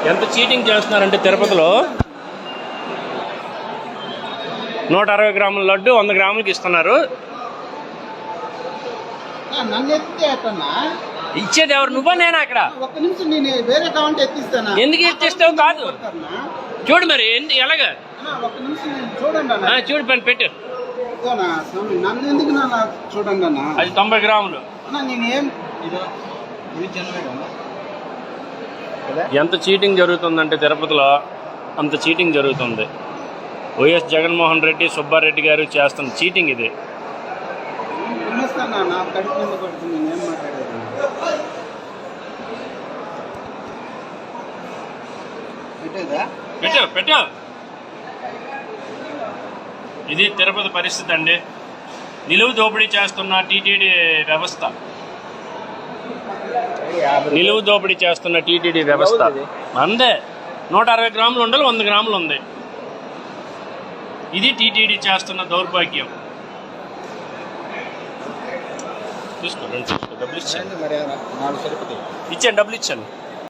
ఎంత చీటింగ్ చేస్తున్నారంటే తిరుపతిలో 160 గ్రాముల లడ్డు 100 గ్రాములకి ఇస్తున్నారు. ఇచ్చేది ఎవరు, నువ్వా నేనా? అక్కడ ఎందుకు ఎత్తిస్తావు? కాదు చూడు మరి ఎలాగా చూడు పని పెట్టు. చూడండి అన్న, అది 90 గ్రాములు. ఎంత చీటింగ్ జరుగుతుందంటే తిరుపతిలో అంత చీటింగ్ జరుగుతుంది. వైఎస్ జగన్మోహన్ రెడ్డి, సుబ్బారెడ్డి గారు చేస్తున్న చీటింగ్ ఇది. పెట్టు పెట్టు. ఇది తిరుపతి పరిస్థితి అండి. నిలువు దోపిడీ చేస్తున్న టీటీడీ వ్యవస్థ, నిలువు దోపిడీ చేస్తున్న టీటీడీ వ్యవస్థ. అందే 160 గ్రాములు ఉండాలి, 100 గ్రాములు ఉంది. ఇది టీటీడీ చేస్తున్న దౌర్భాగ్యం. చూసుకో, డబ్బులు ఇచ్చాను, డబ్బులు ఇచ్చాను.